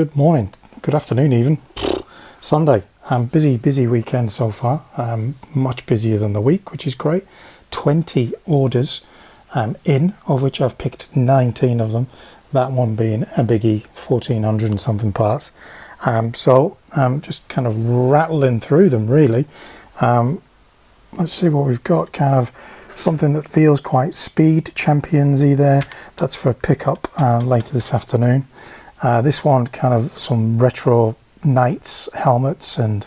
Good morning, good afternoon even. Sunday. Busy weekend so far. Much busier than the week, which is great. 20 orders in, of which I've picked 19 of them. That one being a biggie, 1400 and something parts. So just kind of rattling through them really. Let's see what we've got. Kind of something that feels quite speed championsy there. That's for a pickup later this afternoon. This one kind of some retro knights helmets, and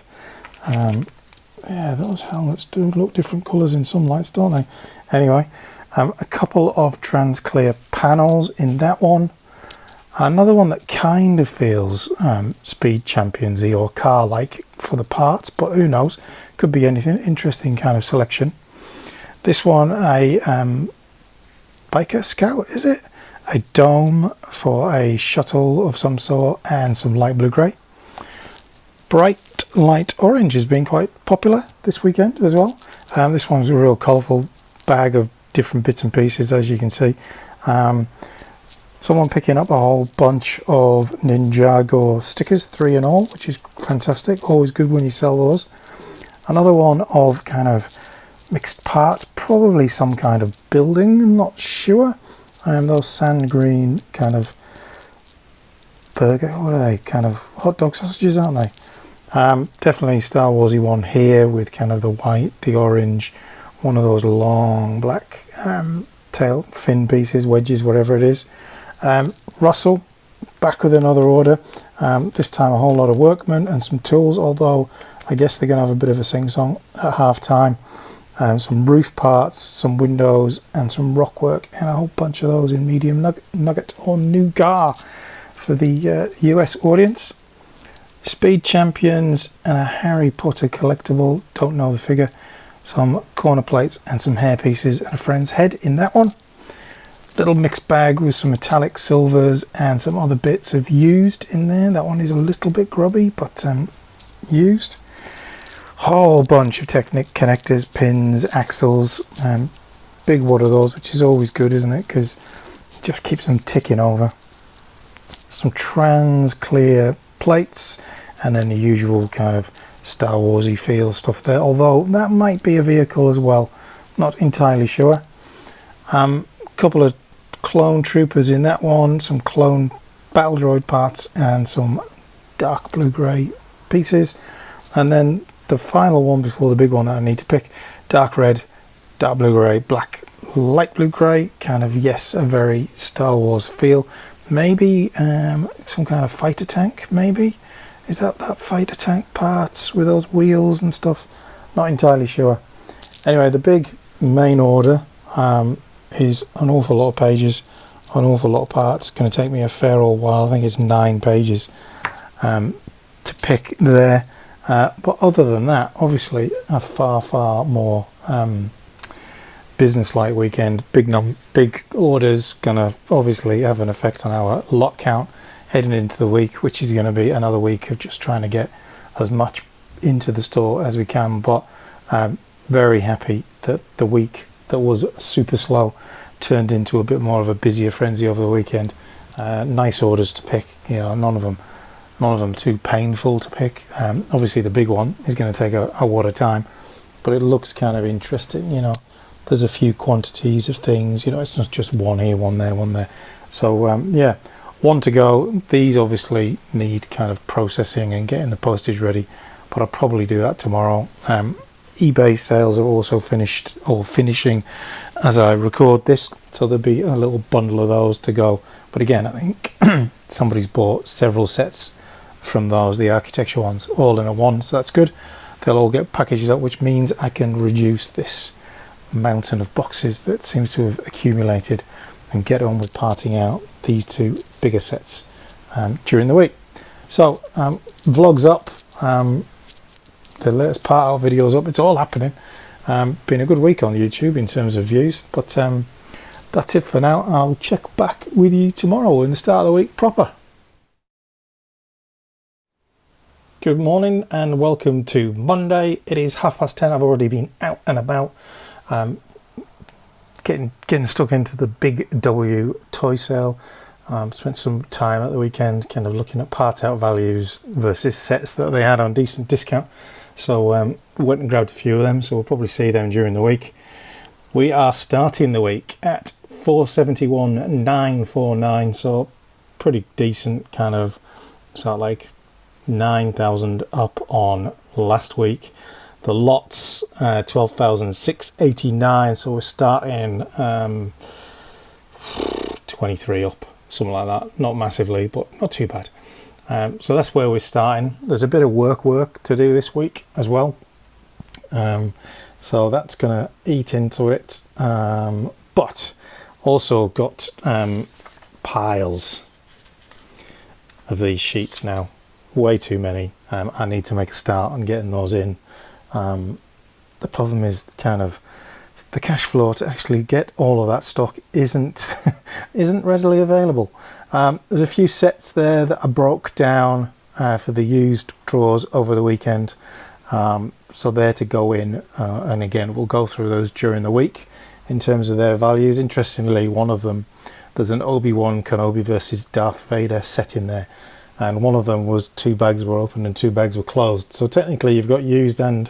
yeah, those helmets do look different colours in some lights, don't they? Anyway, a couple of trans clear panels in that one. Another one that kind of feels speed championsy or car like for the parts, but who knows, could be anything. Interesting kind of selection. This one, a biker scout, is it? A dome for a shuttle of some sort, and some light blue grey. Bright light orange has been quite popular this weekend as well. This one's a real colourful bag of different bits and pieces, as you can see. Someone picking up a whole bunch of Ninjago stickers, 3 in all, which is fantastic. Always good when you sell those. Another one of kind of mixed parts, probably some kind of building, I'm not sure. Those sand green kind of burger, what are they? Kind of hot dog sausages, aren't they? Definitely Star Warsy one here with kind of the white, the orange, one of those long black tail fin pieces, wedges, whatever it is. Russell, back with another order. This time a whole lot of workmen and some tools, although I guess they're going to have a bit of a sing-song at half time. Some roof parts, some windows, and some rock work, and a whole bunch of those in medium nugget or nougat for the US audience. Speed champions and a Harry Potter collectible, don't know the figure. Some corner plates and some hair pieces and a friend's head in that one. Little mixed bag with some metallic silvers and some other bits of used in there. That one is a little bit grubby, but used. Whole bunch of Technic connectors, pins, axles, big wad of those, which is always good, isn't it? Because it just keeps them ticking over. Some trans clear plates, and then the usual kind of Star Warsy feel stuff there, although that might be a vehicle as well, not entirely sure. Couple of clone troopers in that one, some clone battle droid parts, and some dark blue grey pieces, and then the final one before the big one that I need to pick, dark red, dark blue grey, black, light blue grey, kind of, yes, a very Star Wars feel. Maybe some kind of fighter tank, maybe? Is that fighter tank parts with those wheels and stuff? Not entirely sure. Anyway, the big main order is an awful lot of pages, an awful lot of parts. Going to take me a fair old while. I think it's 9 pages to pick there. But other than that, obviously a far more business-like weekend. Big orders going to obviously have an effect on our lot count heading into the week, which is going to be another week of just trying to get as much into the store as we can. But very happy that the week that was super slow turned into a bit more of a busier frenzy over the weekend. Nice orders to pick, you know, none of them too painful to pick. Obviously the big one is going to take a wad of time, but it looks kind of interesting, you know. There's a few quantities of things, you know, it's not just one here, one there. So yeah, one to go. These obviously need kind of processing and getting the postage ready, but I'll probably do that tomorrow. eBay sales are also finished, or finishing as I record this, so there'll be a little bundle of those to go. But again, I think somebody's bought several sets from those, the architecture ones, all in a one, so that's good. They'll all get packaged up, which means I can reduce this mountain of boxes that seems to have accumulated and get on with parting out these 2 bigger sets during the week. So vlogs up, the latest part out videos up, it's all happening. Been a good week on YouTube in terms of views, but that's it for now. I'll check back with you tomorrow in the start of the week proper. Good morning and welcome to Monday. It is 10:30. I've already been out and about, getting stuck into the Big W toy sale. Spent some time at the weekend kind of looking at part out values versus sets that they had on decent discount. So went and grabbed a few of them, so we'll probably see them during the week. We are starting the week at 471,949, so pretty decent, kind of sort of like 9,000 up on last week. The lots 12,689, so we're starting 23 up, something like that. Not massively, but not too bad. So that's where we're starting. There's a bit of work to do this week as well, so that's gonna eat into it, but also got piles of these sheets now, way too many. I need to make a start on getting those in. The problem is kind of the cash flow to actually get all of that stock isn't isn't readily available. There's a few sets there that I broke down for the used drawers over the weekend, so they're to go in, and again we'll go through those during the week in terms of their values. Interestingly, one of them, there's an Obi-Wan Kenobi versus Darth Vader set in there, and one of them was 2 bags were open and 2 bags were closed, so technically you've got used and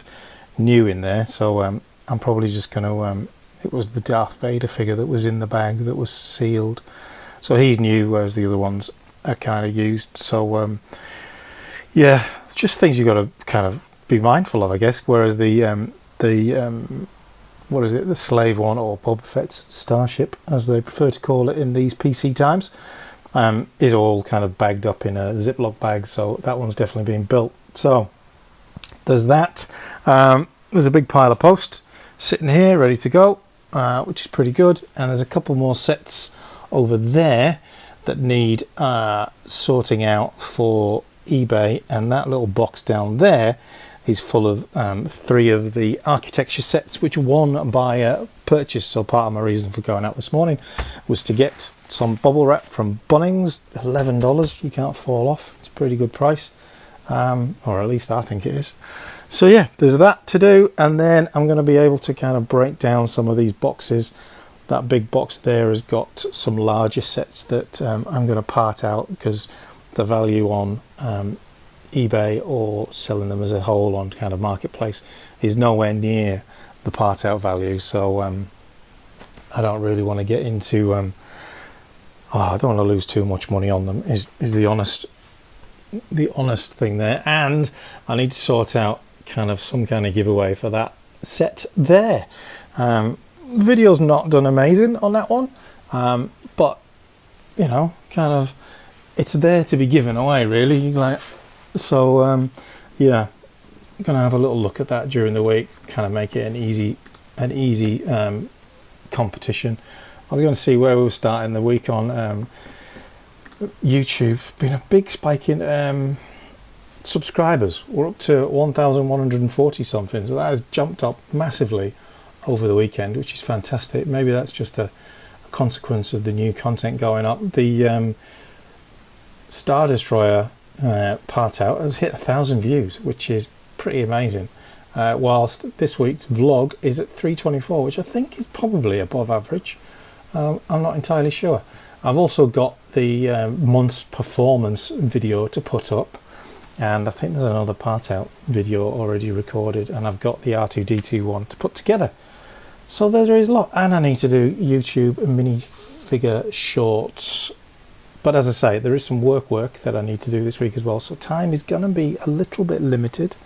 new in there. So I'm probably just going to it was the Darth Vader figure that was in the bag that was sealed, so he's new, whereas the other ones are kind of used. So yeah, just things you got to kind of be mindful of, I guess. Whereas the what is it, the slave one, or Boba Fett's Starship as they prefer to call it in these PC times, is all kind of bagged up in a Ziploc bag, so that one's definitely being built. So there's that. There's a big pile of post sitting here ready to go, which is pretty good, and there's a couple more sets over there that need sorting out for eBay, and that little box down there is full of 3 of the architecture sets which one buyer purchased. So part of my reason for going out this morning was to get some bubble wrap from Bunnings. $11, you can't fall off. It's a pretty good price, or at least I think it is. So yeah, there's that to do, and then I'm going to be able to kind of break down some of these boxes. That big box there has got some larger sets that I'm going to part out, because the value on eBay or selling them as a whole on kind of marketplace is nowhere near the part out value. So I don't really want to get into I don't want to lose too much money on them, is the honest thing there. And I need to sort out kind of some kind of giveaway for that set there. Video's not done amazing on that one, but you know, kind of it's there to be given away, really. Like, so yeah, I'm gonna have a little look at that during the week, kind of make it an easy competition. I'm going to see where we'll start in the week on YouTube. Been a big spike in subscribers. We're up to 1,140 something, so that has jumped up massively over the weekend, which is fantastic. Maybe that's just a consequence of the new content going up. The Star Destroyer part out has hit 1,000 views, which is pretty amazing, whilst this week's vlog is at 324, which I think is probably above average. I'm not entirely sure. I've also got the month's performance video to put up, and I think there's another part out video already recorded, and I've got the R2D2 one to put together. So there is a lot, and I need to do YouTube minifigure shorts. But as I say, there is some work that I need to do this week as well, so time is going to be a little bit limited,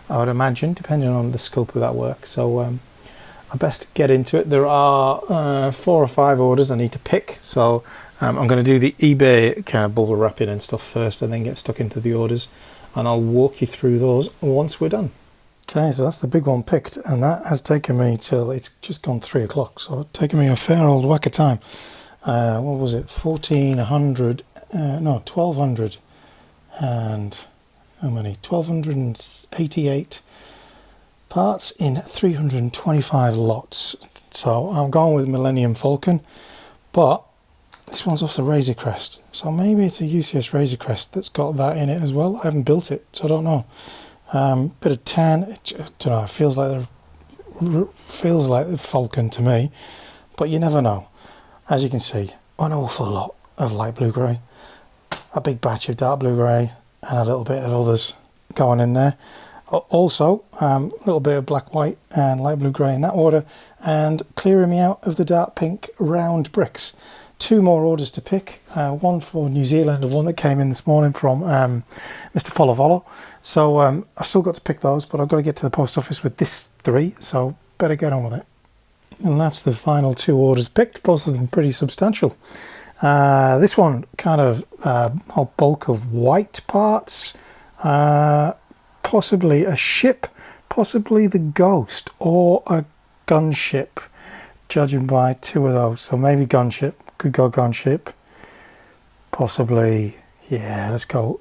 I would imagine, depending on the scope of that work. So I best get into it. There are 4 or 5 orders I need to pick, so I'm going to do the eBay kind of bubble wrapping and stuff first, and then get stuck into the orders, and I'll walk you through those once we're done. Okay, so that's the big one picked, and that has taken me till it's just gone 3 o'clock, so it's taken me a fair old whack of time. What was it? 1,400? No, 1,200, and how many? 1,288 parts in 325 lots. So I'm going with Millennium Falcon, but this one's off the Razor Crest, so maybe it's a UCS Razor Crest that's got that in it as well. I haven't built it, so I don't know. Bit of tan. I don't know. It feels like the Falcon to me, but you never know. As you can see, an awful lot of light blue grey, a big batch of dark blue grey, and a little bit of others going in there. Also, a little bit of black, white and light blue grey in that order, and clearing me out of the dark pink round bricks. 2 more orders to pick, one for New Zealand and one that came in this morning from Mr. Follow Follow. So I've still got to pick those, but I've got to get to the post office with this 3, so better get on with it. And that's the final 2 orders picked, both of them pretty substantial. This one kind of a bulk of white parts, possibly a ship, possibly the Ghost, or a gunship, judging by 2 of those. So maybe gunship, could go gunship, possibly, yeah, let's go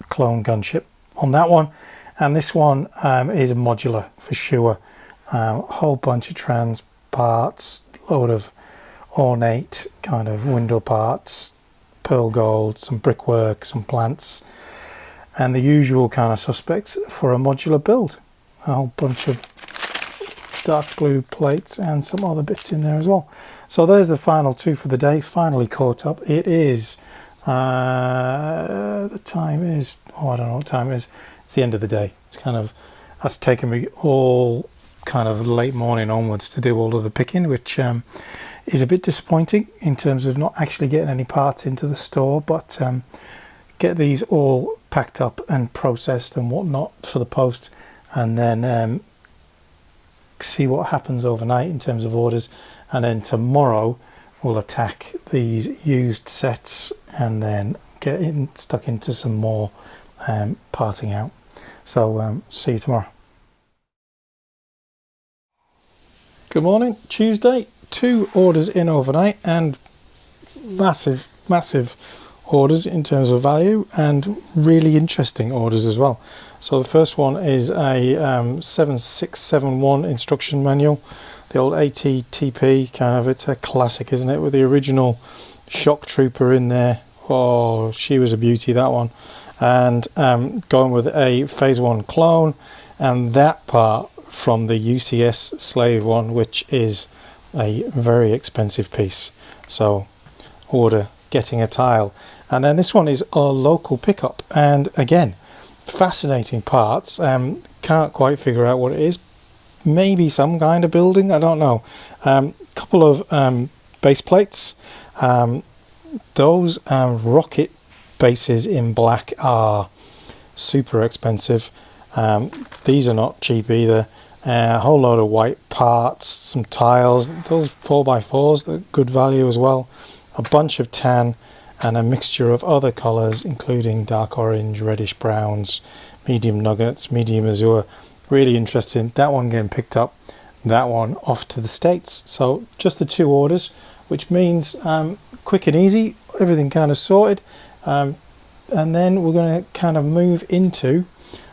clone gunship on that one. And this one is a modular for sure. A whole bunch of trans parts, load of ornate kind of window parts, pearl gold, some brickwork, some plants, and the usual kind of suspects for a modular build. A whole bunch of dark blue plates and some other bits in there as well. So there's the final 2 for the day, finally caught up. It is, the time is, oh, I don't know what time it is. It's the end of the day. It's kind of, that's taken me all kind of late morning onwards to do all of the picking, which is a bit disappointing in terms of not actually getting any parts into the store, but get these all packed up and processed and whatnot for the post, and then see what happens overnight in terms of orders, and then tomorrow we'll attack these used sets and then get stuck into some more parting out. So see you tomorrow. Good morning, Tuesday. 2 orders in overnight, and massive orders in terms of value, and really interesting orders as well. So the first one is a 7671 instruction manual, the old ATTP kind of. It's a classic, isn't it, with the original shock trooper in there. Oh, she was a beauty, that one. And going with a phase 1 clone, and that part from the UCS slave one, which is a very expensive piece. So order getting a tile. And then this one is our local pickup, and again, fascinating parts. Can't quite figure out what it is. Maybe some kind of building, I don't know. Couple of base plates. Those rocket bases in black are super expensive. These are not cheap either. A whole load of white parts, some tiles, those 4x4s, they're good value as well. A bunch of tan, and a mixture of other colours, including dark orange, reddish browns, medium nuggets, medium azure. Really interesting. That one getting picked up, that one off to the States. So just the 2 orders, which means quick and easy, everything kind of sorted. And then we're going to kind of move into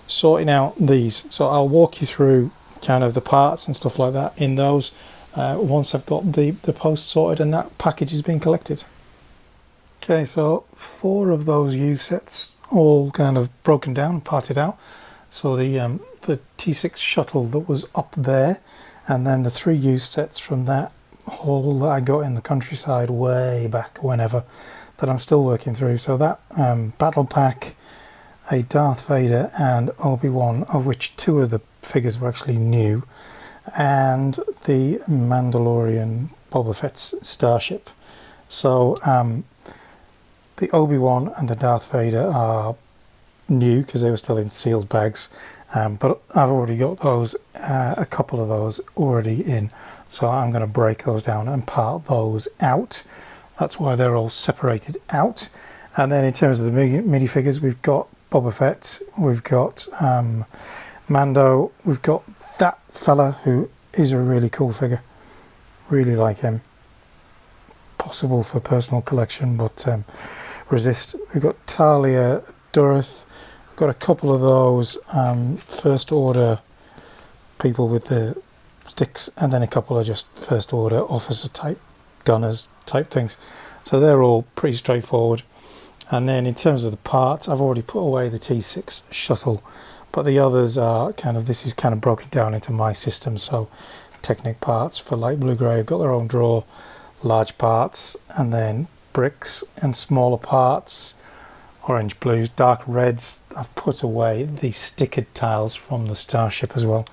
sorting out these. So I'll walk you through kind of the parts and stuff like that in those once I've got the post sorted and that package is being collected. Okay, so 4 of those used sets all kind of broken down, parted out. So the T6 shuttle that was up there, and then the 3 used sets from that haul that I got in the countryside way back whenever, that I'm still working through. So that battle pack, a Darth Vader and Obi-Wan, of which 2 of the figures were actually new, and the Mandalorian Boba Fett's starship. So the Obi-Wan and the Darth Vader are new because they were still in sealed bags, but I've already got those, a couple of those already in, so I'm going to break those down and part those out. That's why they're all separated out. And then in terms of the mini figures, we've got Boba Fett, we've got Mando, we've got that fella who is a really cool figure, really like him, possible for personal collection, but resist. We've got Talia Dureth, we've got a couple of those first order people with the sticks, and then a couple of just first order officer type gunners type things. So they're all pretty straightforward. And then in terms of the parts, I've already put away the T6 shuttle, but the others are kind of, this is kind of broken down into my system. So Technic parts for light blue grey have got their own drawer, large parts, and then bricks and smaller parts, orange, blues, dark reds. I've put away the stickered tiles from the Starship as well.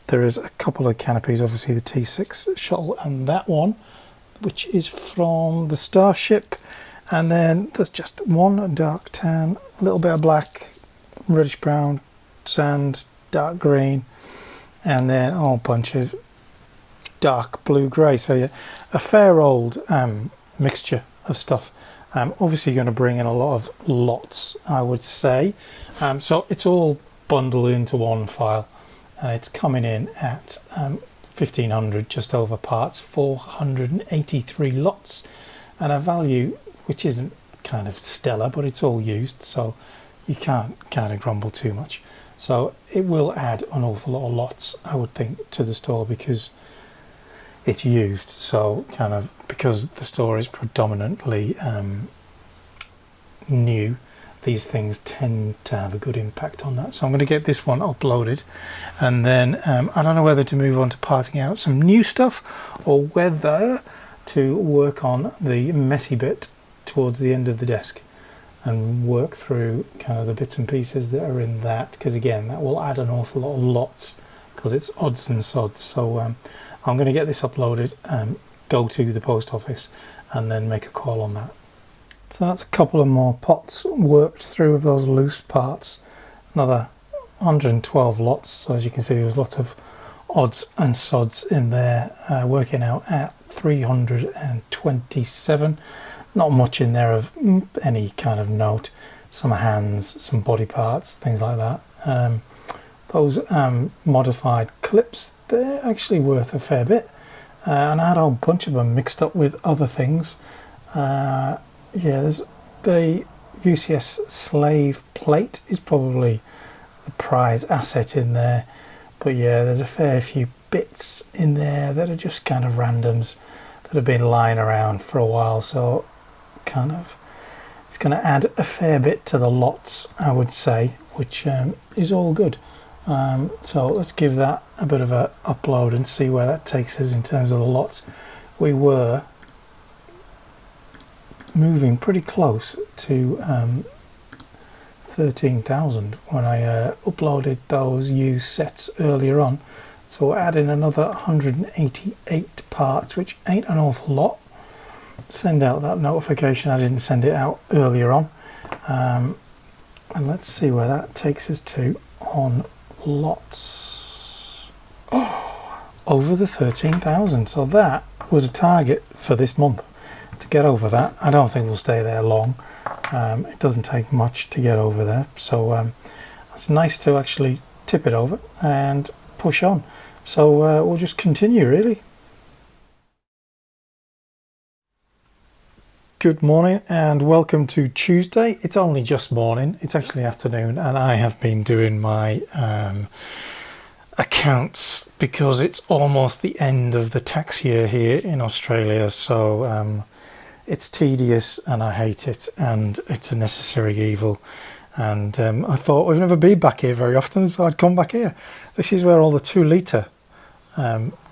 There is a couple of canopies, obviously the T6 shuttle and that one, which is from the Starship. And then there's just one dark tan, a little bit of black, reddish brown, sand, dark green, and then a whole bunch of dark blue grey. So yeah, a fair old mixture of stuff. Obviously going to bring in a lot of lots, I would say. So it's all bundled into one file, and it's coming in at 1500 just over parts, 483 lots, and a value which isn't kind of stellar, but it's all used, so you can't kind of grumble too much. So it will add an awful lot of lots, I would think, to the store because it's used. So kind of because the store is predominantly new, these things tend to have a good impact on that. So I'm going to get this one uploaded, and then I don't know whether to move on to parting out some new stuff or whether to work on the messy bit towards the end of the desk and work through kind of the bits and pieces that are in that, because again that will add an awful lot of lots because it's odds and sods. So I'm going to get this uploaded, go to the post office and then make a call on that. So that's a couple of more pots worked through of those loose parts, another 112 lots. So as you can see, there's lots of odds and sods in there, working out at 327. Not much in there of any kind of note. Some hands, some body parts, things like that. Those modified clips, they're actually worth a fair bit. And I had a whole bunch of them mixed up with other things. Yeah, there's the UCS slave plate is probably the prize asset in there. But yeah, there's a fair few bits in there that are just kind of randoms that have been lying around for a while. So kind of it's going to add a fair bit to the lots, I would say, which is all good. So let's give that a bit of a upload and see where that takes us in terms of the lots. We were moving pretty close to 13,000 when I uploaded those used sets earlier on. So we're adding another 188 parts, which ain't an awful lot. Send out that notification. I didn't send it out earlier on, and let's see where that takes us to on lots. Oh, over the 13,000. So that was a target for this month, to get over that. I don't think we'll stay there long. It doesn't take much to get over there, so it's nice to actually tip it over and push on. So we'll just continue, really. Good morning and welcome to Tuesday. It's only just morning, it's actually afternoon, and I have been doing my accounts because it's almost the end of the tax year here in Australia. So it's tedious and I hate it, and it's a necessary evil. And I thought we've never been back here very often, so I'd come back here. This is where all the 2 litre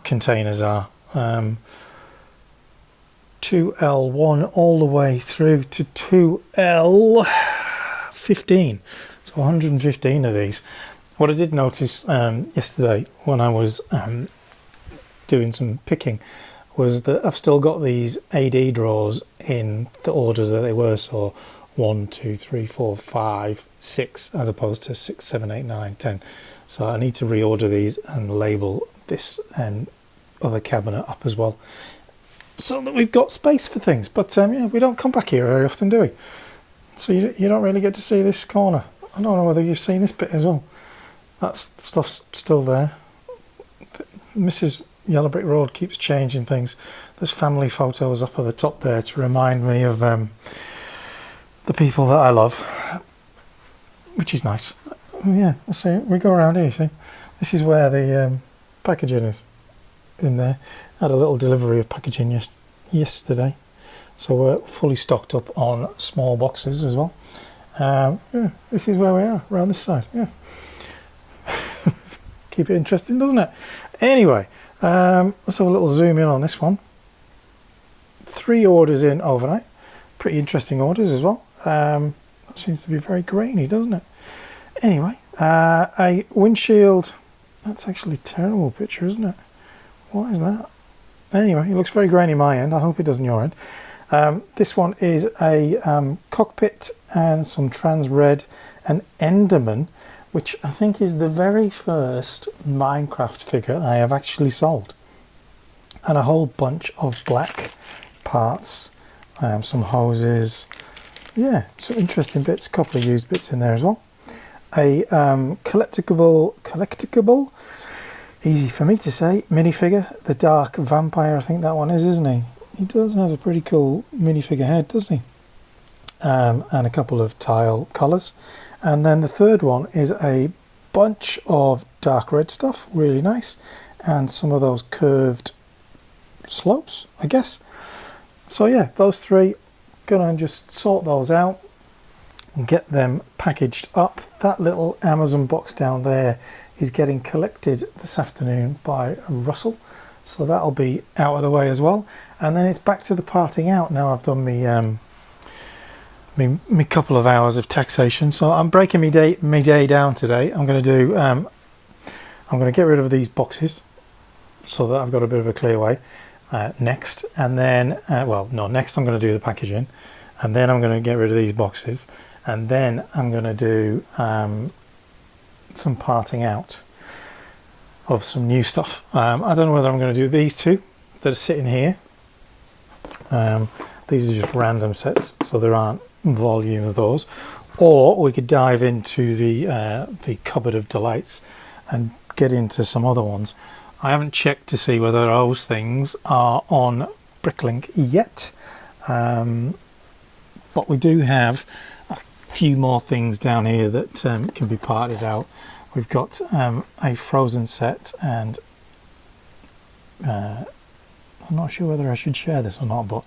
containers are. 2L1 all the way through to 2L15. So 115 of these. What I did notice yesterday when I was doing some picking was that I've still got these AD drawers in the order that they were. So 1, 2, 3, 4, 5, 6, as opposed to 6, 7, 8, 9, 10. So I need to reorder these and label this other cabinet up as well, so that we've got space for things. But yeah, we don't come back here very often, do we? So you don't really get to see this corner. I don't know whether you've seen this bit as well. That stuff's still there. Mrs. Yellow Brick Road keeps changing things. There's family photos up at the top there to remind me of the people that I love, which is nice. Yeah, so we go around here, see? This is where the packaging is in there. Had a little delivery of packaging yesterday, so we're fully stocked up on small boxes as well. Yeah, this is where we are, around this side. Yeah. Keep it interesting, doesn't it? Anyway, let's have a little zoom in on this one. 3 orders in overnight. Pretty interesting orders as well. That seems to be very grainy, doesn't it? Anyway, a windshield. That's actually a terrible picture, isn't it? What is that? Anyway, it looks very grainy my end. I hope it doesn't your end. This one is a cockpit and some trans red and Enderman, which I think is the very first Minecraft figure I have actually sold. And a whole bunch of black parts, some hoses, yeah, some interesting bits, a couple of used bits in there as well. A collectible, easy for me to say, minifigure, the Dark Vampire, I think that one is, isn't he? He does have a pretty cool minifigure head, doesn't he? And a couple of tile colours. And then the third one is a bunch of dark red stuff, really nice, and some of those curved slopes, I guess. So yeah, those 3, gonna just sort those out and get them packaged up. That little Amazon box down there is getting collected this afternoon by Russell, so that'll be out of the way as well. And then it's back to the parting out now. I've done me couple of hours of taxation, so I'm breaking me day down today. I'm going to do I'm going to get rid of these boxes so that I've got a bit of a clear way next, and then next I'm going to do the packaging, and then I'm going to get rid of these boxes, and then I'm going to do some parting out of some new stuff. I don't know whether I'm going to do these 2 that are sitting here. These are just random sets, so there aren't volume of those, or we could dive into the cupboard of delights and get into some other ones. I haven't checked to see whether those things are on Bricklink yet, but we do have a few more things down here that can be parted out. We've got a Frozen set, and I'm not sure whether I should share this or not, but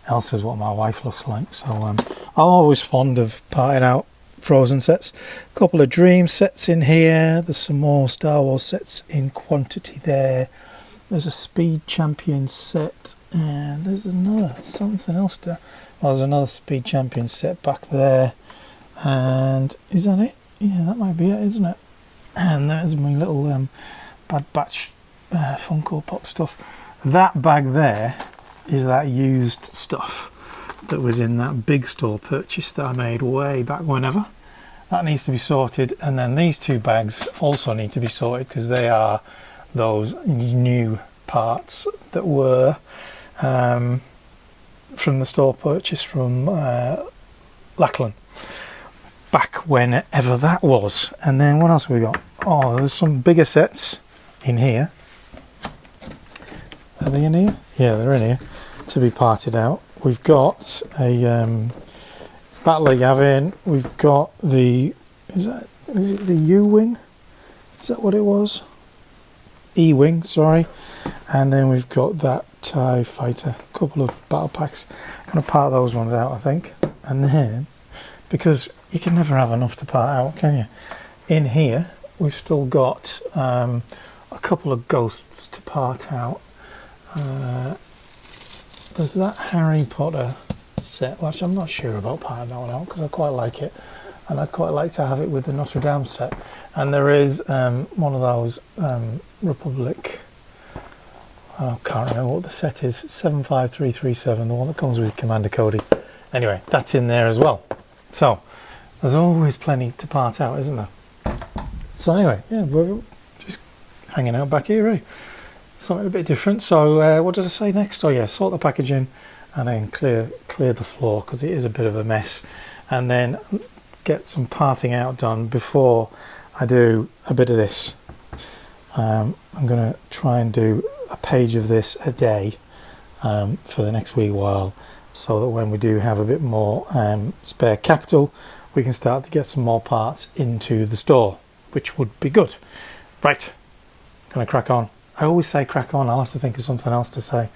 Elsa's what my wife looks like, so I'm always fond of parting out Frozen sets. A couple of Dream sets in here. There's some more Star Wars sets in quantity there. There's a Speed Champion set, and there's something else there. Well, there's another Speed Champion set back there, and is that it? Yeah, that might be it, isn't it? And there's my little Bad Batch Funko Pop stuff. That bag there is that used stuff that was in that big store purchase that I made way back whenever. That needs to be sorted, and then these 2 bags also need to be sorted because they are those new parts that were from the store purchase from Lackland back whenever that was. And then what else have we got? Oh, there's some bigger sets in here. Are they in here? Yeah, they're in here to be parted out. We've got a Battler Yavin. We've got the the U-wing? Is that what it was? E-wing, sorry. And then we've got that TIE fighter. A couple of battle packs. I'm going to part those ones out, I think. And then, because you can never have enough to part out, can you? In here, we've still got a couple of ghosts to part out. There's that Harry Potter set, which I'm not sure about parting that one out because I quite like it, and I'd quite like to have it with the Notre Dame set. And there is one of those Republic, I can't remember what the set is, 75337, the one that comes with Commander Cody. Anyway, that's in there as well. So there's always plenty to part out, isn't there? So anyway, yeah, we're just hanging out back here, eh? Something a bit different. So what did I say next? Oh yeah, sort the packaging and then clear the floor because it is a bit of a mess, and then get some parting out done before I do a bit of this. I'm going to try and do a page of this a day for the next wee while, so that when we do have a bit more spare capital, we can start to get some more parts into the store, which would be good. Right, gonna crack on. I always say crack on, I'll have to think of something else to say.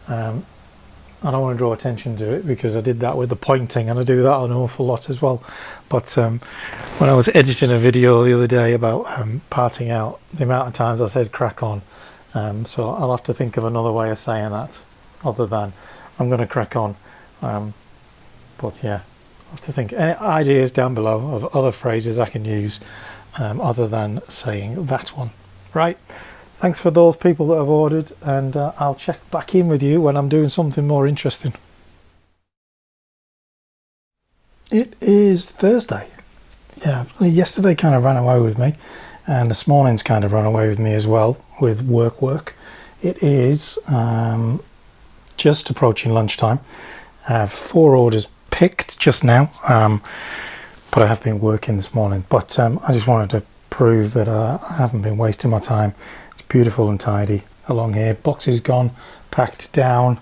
I don't want to draw attention to it because I did that with the pointing, and I do that an awful lot as well. But when I was editing a video the other day about parting out, the amount of times I said crack on, so I'll have to think of another way of saying that other than I'm going to crack on. But yeah, I have to think. Any ideas down below of other phrases I can use other than saying that one. Right. Thanks for those people that have ordered, and I'll check back in with you when I'm doing something more interesting. It is Thursday. Yeah, yesterday kind of ran away with me, and this morning's kind of run away with me as well with work. It is just approaching lunchtime. I have 4 orders picked just now, but I have been working this morning. But I just wanted to prove that I haven't been wasting my time. It's beautiful and tidy along here. Boxes gone, packed down,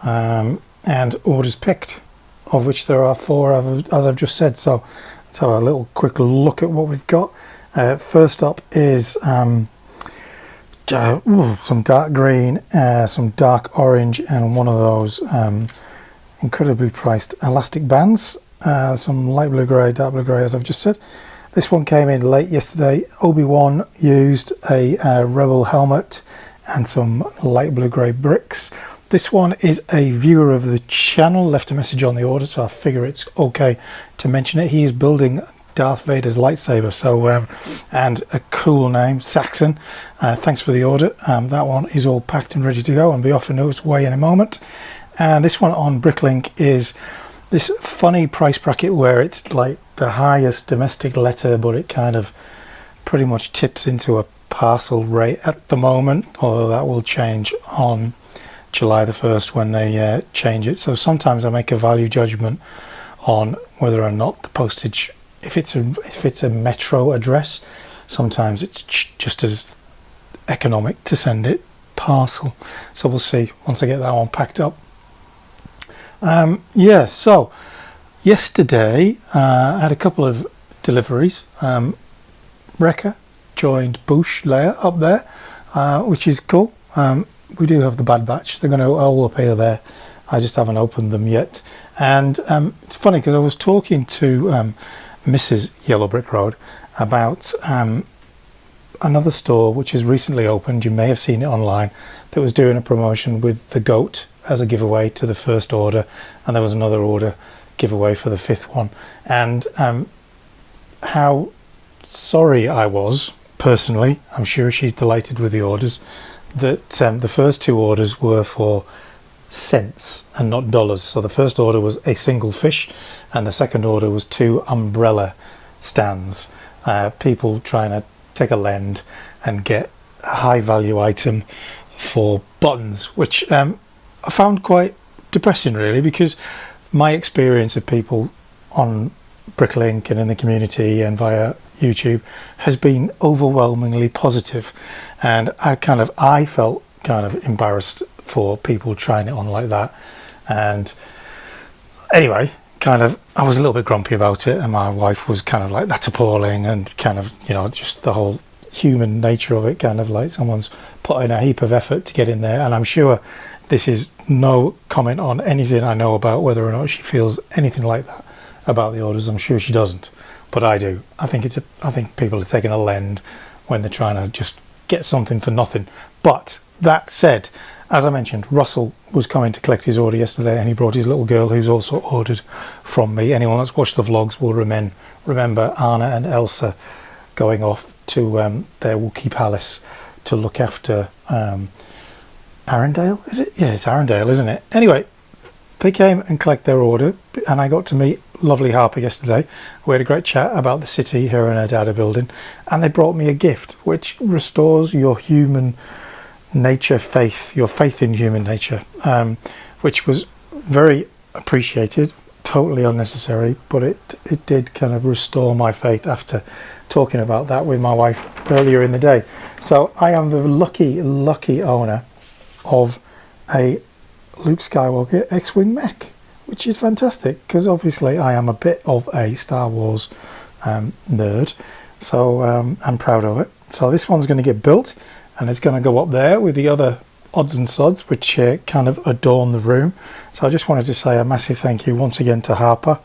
and orders picked, of which there are 4, as I've just said. So let's have a little quick look at what we've got. First up is some dark green, some dark orange, and one of those incredibly priced elastic bands. Some light blue grey, dark blue grey, as I've just said. This one came in late yesterday. Obi-Wan used a Rebel helmet and some light blue grey bricks. This one is a viewer of the channel, left a message on the order, so I figure it's okay to mention it. He is building Darth Vader's lightsaber, so and a cool name, Saxon. Thanks for the order. That one is all packed and ready to go and be off and its way in a moment. And this one on Bricklink is this funny price bracket where it's like the highest domestic letter, but it kind of pretty much tips into a parcel rate at the moment, although that will change on July the 1st when they change it. So sometimes I make a value judgment on whether or not the postage, if it's a metro address, sometimes it's just as economic to send it parcel. So we'll see once I get that one packed up. Yeah, so yesterday I had a couple of deliveries. Wrecker joined Bush layer up there, which is cool. We do have the bad batch. They're going to all appear there. I just haven't opened them yet. And it's funny because I was talking to Mrs. Yellow Brick Road about another store which has recently opened. You may have seen it online, that was doing a promotion with the goat as a giveaway to the first order, and there was another order giveaway for the 5th one. And how sorry I was personally, I'm sure she's delighted with the orders, that the first 2 orders were for cents and not dollars. So the first order was a single fish, and the second order was 2 umbrella stands. People trying to take a lend and get a high value item for buttons, which I found quite depressing really, because my experience of people on Bricklink and in the community and via YouTube has been overwhelmingly positive, and I felt kind of embarrassed for people trying it on like that. And anyway, I was a little bit grumpy about it, and my wife was kind of like, that's appalling, and kind of, you know, just the whole human nature of it, kind of like someone's put in a heap of effort to get in there. And I'm sure this is no comment on anything I know about whether or not she feels anything like that about the orders. I'm sure she doesn't, but I do. I think people are taking a lend when they're trying to just get something for nothing. But that said, as I mentioned, Russell was coming to collect his order yesterday, and he brought his little girl who's also ordered from me. Anyone that's watched the vlogs will remember Anna and Elsa going off to their Wookiee Palace to look after Arendelle, is it? Yeah, it's Arendelle, isn't it? Anyway, they came and collect their order, and I got to meet lovely Harper yesterday. We had a great chat about the city her and her dad are building, and they brought me a gift which restores your human nature faith, your faith in human nature, which was very appreciated, totally unnecessary, but it did kind of restore my faith after talking about that with my wife earlier in the day. So I am the lucky owner of a Luke Skywalker X-Wing mech, which is fantastic, because obviously I am a bit of a Star Wars nerd, so I'm proud of it. So this one's going to get built, and it's going to go up there with the other odds and sods which kind of adorn the room. So I just wanted to say a massive thank you once again to Harper.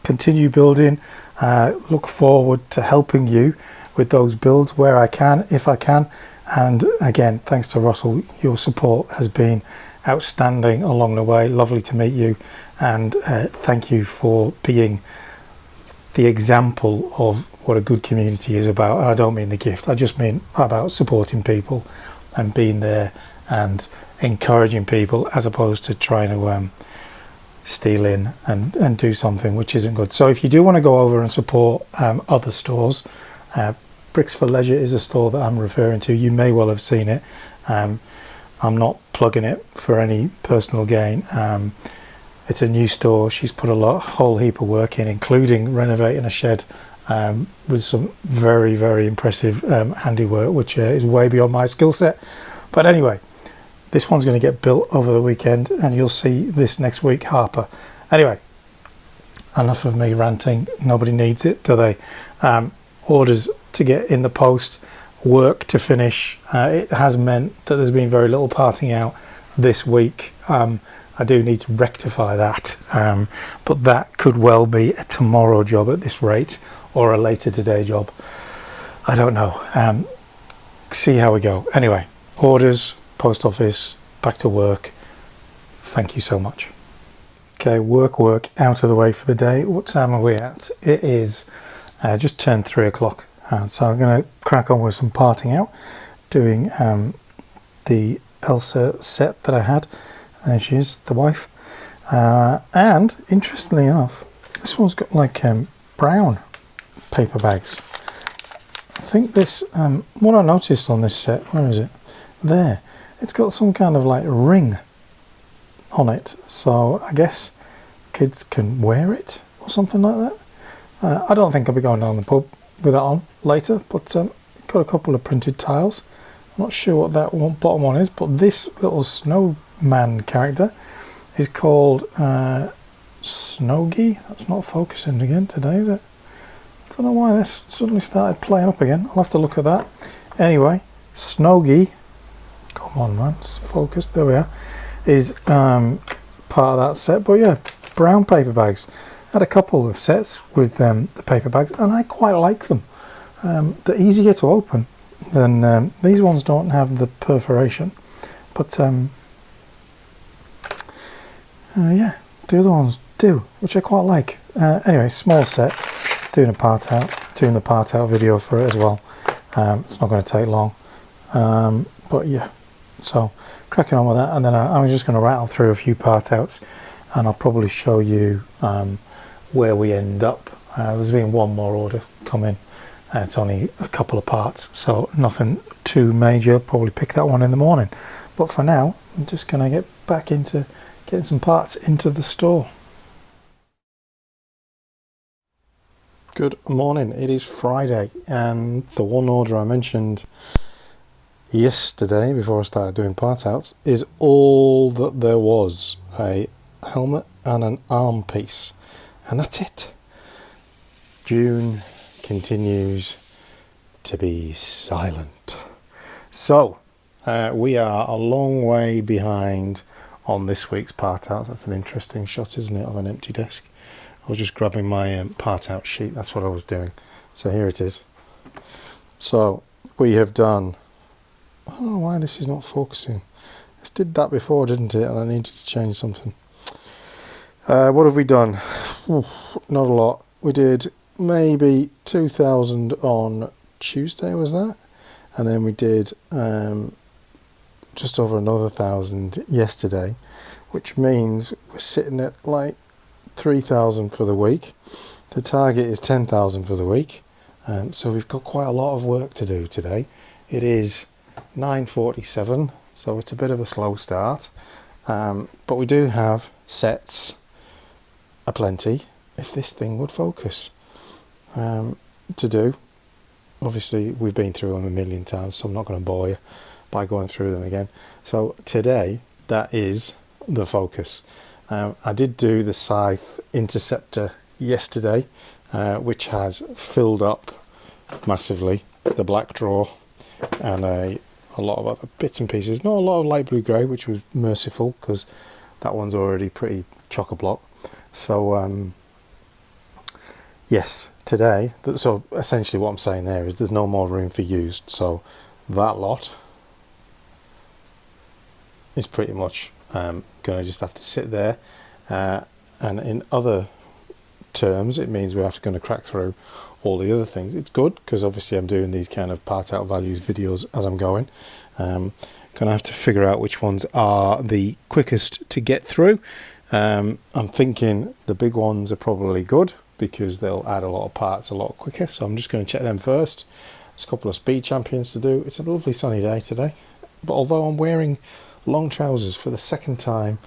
Continue building. Look forward to helping you with those builds where I can, if I can. And again, thanks to Russell, your support has been outstanding along the way. Lovely to meet you, and thank you for being the example of what a good community is about. And I don't mean the gift, I just mean about supporting people and being there and encouraging people, as opposed to trying to steal in and do something which isn't good. So if you do want to go over and support other stores, Bricks for Leisure is a store that I'm referring to. You may well have seen it. I'm not plugging it for any personal gain. It's a new store. She's put a whole heap of work in, including renovating a shed with some very, very impressive handiwork, which is way beyond my skill set. But anyway, this one's going to get built over the weekend, and you'll see this next week, Harper. Anyway, enough of me ranting. Nobody needs it, do they? Orders to get in the post, work to finish. It has meant that there's been very little parting out this week. I do need to rectify that, but that could well be a tomorrow job at this rate, or a later today job. I don't know. See how we go. Anyway, orders, post office, back to work. Thank you so much. Okay, work out of the way for the day. What time are we at? It is just turned 3 o'clock. So I'm going to crack on with some parting out, doing the Elsa set that I had. There she is, the wife. And interestingly enough, this one's got like brown paper bags. I think this, what I noticed on this set, where is it? There. It's got some kind of like ring on it. So I guess kids can wear it or something like that. I don't think I'll be going down the pub with that on later, but got a couple of printed tiles. I'm not sure what that bottom one is, but this little snowman character is called Snowgy. That's not focusing again today, is it? I don't know why this suddenly started playing up again. I'll have to look at that. Anyway, Snowgy, come on man, focus, there we are, is part of that set. But yeah, brown paper bags. I had a couple of sets with the paper bags, and I quite like them. They're easier to open than these ones. Don't have the perforation, but yeah, the other ones do, which I quite like. Anyway, small set, doing the part out video for it as well. It's not going to take long, but yeah, so cracking on with that, and then I'm just going to rattle through a few part outs, and I'll probably show you where we end up. There's been one more order come in. It's only a couple of parts, so nothing too major. Probably pick that one in the morning. But for now, I'm just going to get back into getting some parts into the store. Good morning. It is Friday, and the one order I mentioned yesterday before I started doing part outs is all that there was: a helmet and an arm piece. And that's it. June continues to be silent. So, we are a long way behind on this week's part outs. That's an interesting shot, isn't it, of an empty desk? I was just grabbing my part out sheet. That's what I was doing. So here it is. So, we have done... I don't know why this is not focusing. This did that before, didn't it? And I needed to change something. What have we done? Oof, not a lot. We did maybe 2,000 on Tuesday, was that? And then we did just over another 1,000 yesterday, which means we're sitting at like 3,000 for the week. The target is 10,000 for the week. So we've got quite a lot of work to do today. It is 9:47, so it's a bit of a slow start. But we do have sets aplenty if this thing would focus to do. Obviously we've been through them a million times, so I'm not going to bore you by going through them again. So today that is the focus. I did do the Scythe Interceptor yesterday, which has filled up massively, the black drawer and a lot of other bits and pieces. Not a lot of light blue grey, which was merciful because that one's already pretty chock-a-block. So yes, today, so essentially what I'm saying there is there's no more room for used, so that lot is pretty much gonna just have to sit there, and in other terms it means we're going to crack through all the other things. It's good because obviously I'm doing these kind of part out values videos as I'm going. Gonna have to figure out which ones are the quickest to get through. I'm thinking the big ones are probably good because they'll add a lot of parts a lot quicker, so I'm just going to check them first. There's a couple of speed champions to do. It's a lovely sunny day today, but although I'm wearing long trousers for the second time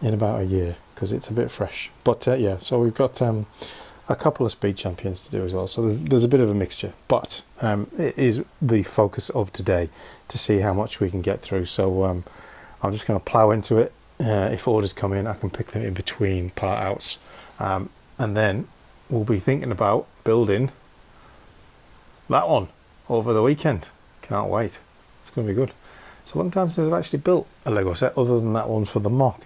in about a year because it's a bit fresh, but yeah, so we've got a couple of speed champions to do as well, so there's a bit of a mixture, but it is the focus of today to see how much we can get through. So I'm just going to plow into it. If orders come in, I can pick them in between part outs, and then we'll be thinking about building that one over the weekend. Can't wait, it's going to be good. It's a long time since I've actually built a Lego set other than that one for the mock,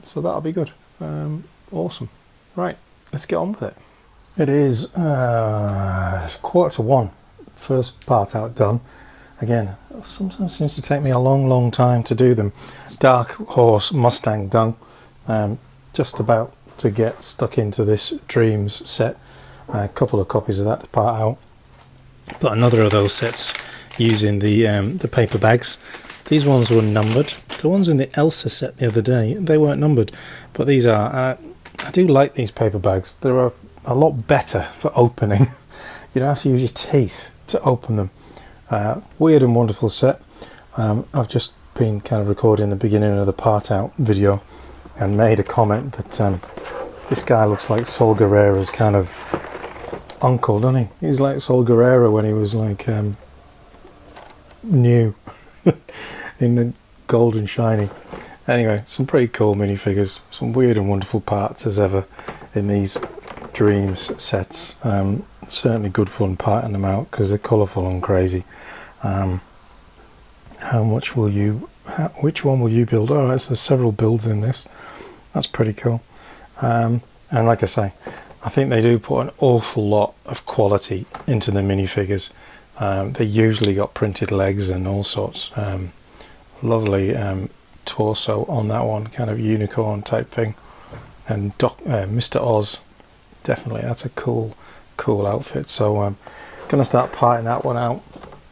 so that'll be good. Awesome. Right, let's get on with it. It is it's 1:45. First part out done. Again, sometimes seems to take me a long time to do them. Dark Horse Mustang done. Just about to get stuck into this Dreams set. A couple of copies of that to part out. But another of those sets using the paper bags. These ones were numbered. The ones in the Elsa set the other day, they weren't numbered, but these are. I do like these paper bags. They're a lot better for opening. You don't have to use your teeth to open them. Weird and wonderful set. I've just been kind of recording the beginning of the part out video and made a comment that this guy looks like Sol Guerrera's kind of uncle, doesn't he? He's like Sol Guerrera when he was like new in the gold and shiny. Anyway, some pretty cool minifigures, some weird and wonderful parts as ever in these Dreams sets. Certainly good fun parting them out because they're colourful and crazy. Which one will you build? Oh, right, so there's several builds in this. That's pretty cool. And like I say, I think they do put an awful lot of quality into the minifigures. They usually got printed legs and all sorts. Lovely torso on that one, kind of unicorn type thing. And Mr. Oz, definitely, that's a cool outfit. So I'm gonna start parting that one out.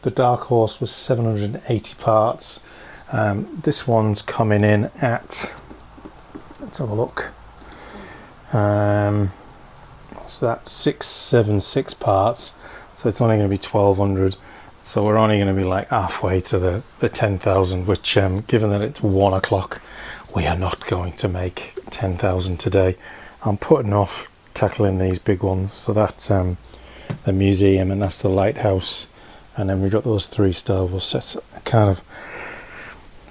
The Dark Horse was 780 parts. This one's coming in at, let's have a look, what's that, 676 parts, so it's only going to be 1200, so we're only going to be like halfway to the 10,000, which given that it's 1 o'clock, we are not going to make 10,000 today. I'm putting off tackling these big ones, so that's the museum and that's the lighthouse, and then we've got those 3 Star Wars sets.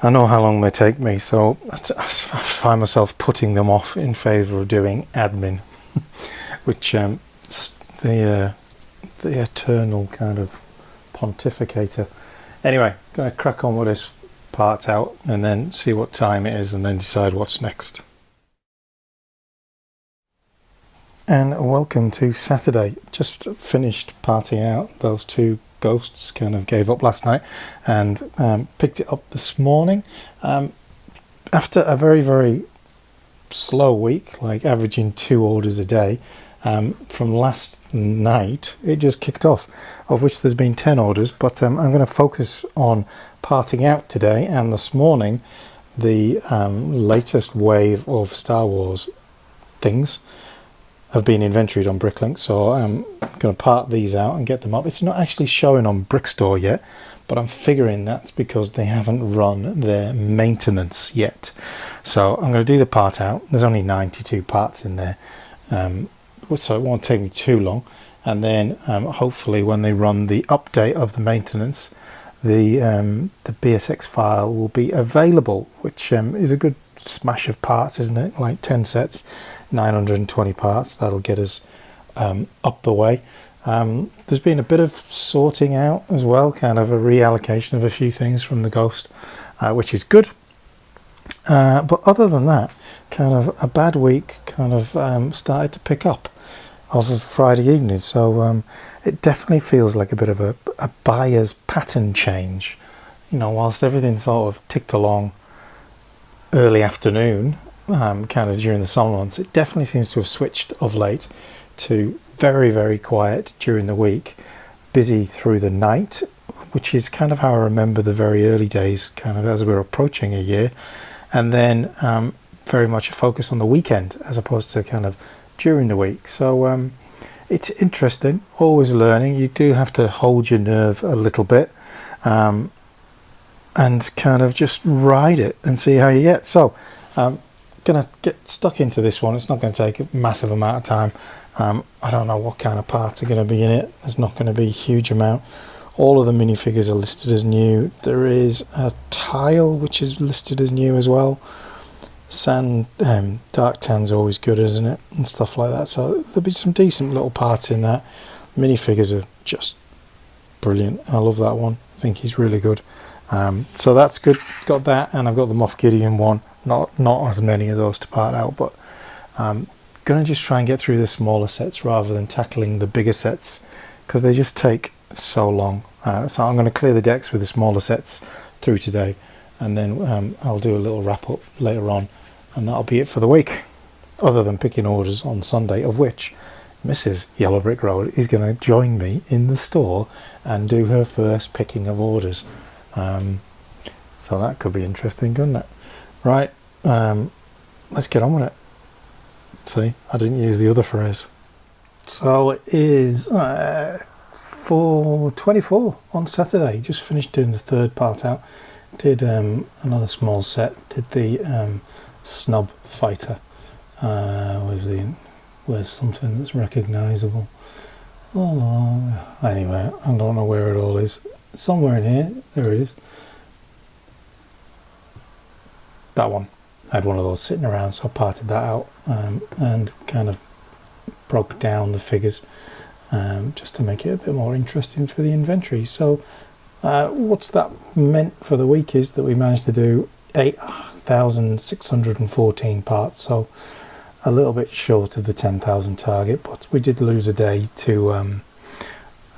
I know how long they take me, so I find myself putting them off in favour of doing admin, which the eternal kind of pontificator. Anyway, going to crack on with this part out and then see what time it is and then decide what's next. And welcome to Saturday. Just finished parting out those 2 ghosts. Kind of gave up last night and picked it up this morning. After a very slow week, like averaging 2 orders a day, from last night it just kicked off, of which there's been 10 orders, but I'm going to focus on parting out today. And this morning the latest wave of Star Wars things have been inventoried on Bricklink, so I'm going to part these out and get them up. It's not actually showing on Brick Store yet, but I'm figuring that's because they haven't run their maintenance yet. So I'm going to do the part out. There's only 92 parts in there, so it won't take me too long. And then hopefully when they run the update of the maintenance, the BSX file will be available, which is a good smash of parts, isn't it? Like 10 sets, 920 parts. That'll get us up the way. There's been a bit of sorting out as well, kind of a reallocation of a few things from the Ghost, which is good. But other than that, kind of a bad week kind of started to pick up off of Friday evening. So it definitely feels like a bit of a buyer's pattern change. You know, whilst everything sort of ticked along early afternoon, kind of during the summer months. It definitely seems to have switched of late to very, very quiet during the week, busy through the night, which is kind of how I remember the very early days, kind of as we're approaching a year, and then very much a focus on the weekend as opposed to kind of during the week. So it's interesting, always learning. You do have to hold your nerve a little bit and kind of just ride it and see how you get. So gonna get stuck into this one. It's not going to take a massive amount of time. I don't know what kind of parts are going to be in it. There's not going to be a huge amount. All of the minifigures are listed as new. There is a tile which is listed as new as well. Sand, dark tan's always good, isn't it? And stuff like that. So there'll be some decent little parts in that. Minifigures are just brilliant. I love that one. I think he's really good. So that's good. Got that, and I've got the Moff Gideon one. Not as many of those to part out, but gonna just try and get through the smaller sets rather than tackling the bigger sets because they just take so long. So I'm going to clear the decks with the smaller sets through today, and then I'll do a little wrap up later on, and that'll be it for the week, other than picking orders on Sunday, of which Mrs. Yellow Brick Road is going to join me in the store and do her first picking of orders. So that could be interesting, couldn't it? Right, let's get on with it. See, I didn't use the other phrase. So it is 4:24 on Saturday. Just finished doing the third part out. Did another small set. Did the snub fighter. Where's something that's recognisable? Oh, anyway, I don't know where it all is. Somewhere in here. There it is. That one. I had one of those sitting around, so I parted that out and kind of broke down the figures just to make it a bit more interesting for the inventory. So what's that meant for the week is that we managed to do 8,614 parts, so a little bit short of the 10,000 target, but we did lose a day to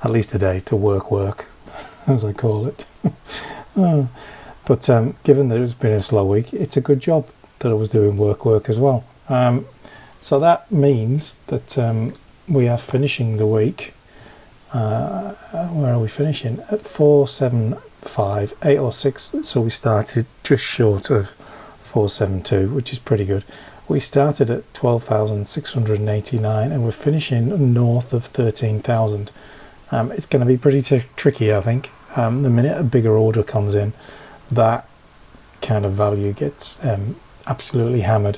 at least a day to work as I call it. But given that it's been a slow week, it's a good job that I was doing work as well. So that means that we are finishing the week. Where are we finishing? At 475, 806. So we started just short of 472, which is pretty good. We started at 12,689 and we're finishing north of 13,000. It's going to be pretty tricky, I think. The minute a bigger order comes in, that kind of value gets absolutely hammered.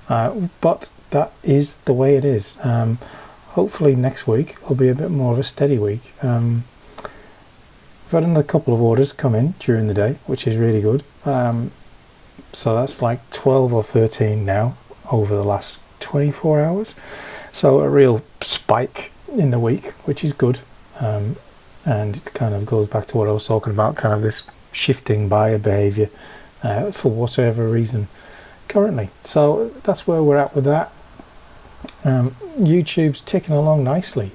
But that is the way it is. Hopefully next week will be a bit more of a steady week. We've had another couple of orders come in during the day, which is really good. So that's like 12 or 13 now over the last 24 hours. So a real spike in the week, which is good. And it kind of goes back to what I was talking about, kind of this shifting buyer behavior for whatever reason currently. So that's where we're at with that. YouTube's ticking along nicely,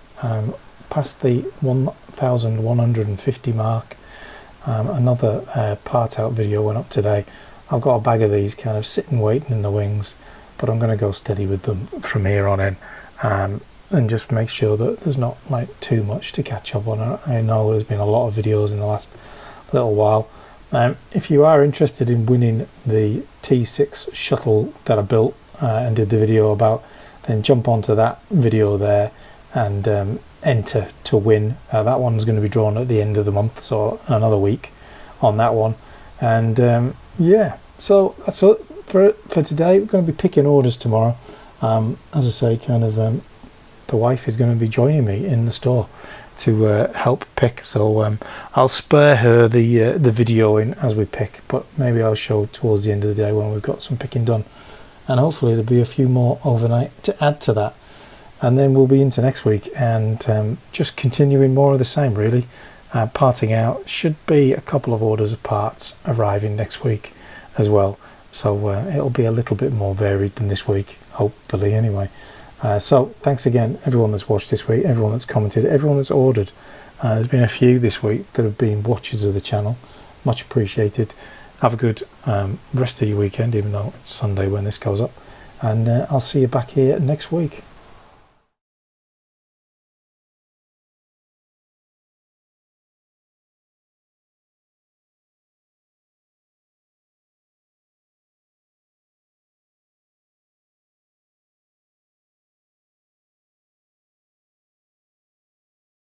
past the 1,150 mark. Another part out video went up today. I've got a bag of these kind of sitting waiting in the wings, but I'm going to go steady with them from here on in, and just make sure that there's not like too much to catch up on. I know there's been a lot of videos in the last little while. If you are interested in winning the T6 shuttle that I built and did the video about, then jump onto that video there and enter to win. That one's going to be drawn at the end of the month, so another week on that one. And yeah, so that's it for today. We're going to be picking orders tomorrow. As I say, kind of the wife is going to be joining me in the store to help pick, so I'll spare her the video in as we pick, but maybe I'll show towards the end of the day when we've got some picking done, and hopefully there'll be a few more overnight to add to that, and then we'll be into next week and just continuing more of the same really. Parting out, should be a couple of orders of parts arriving next week as well, so it'll be a little bit more varied than this week, hopefully anyway. So thanks again everyone that's watched this week, everyone that's commented, everyone that's ordered. There's been a few this week that have been watchers of the channel, much appreciated. Have a good rest of your weekend, even though it's Sunday when this goes up, and I'll see you back here next week.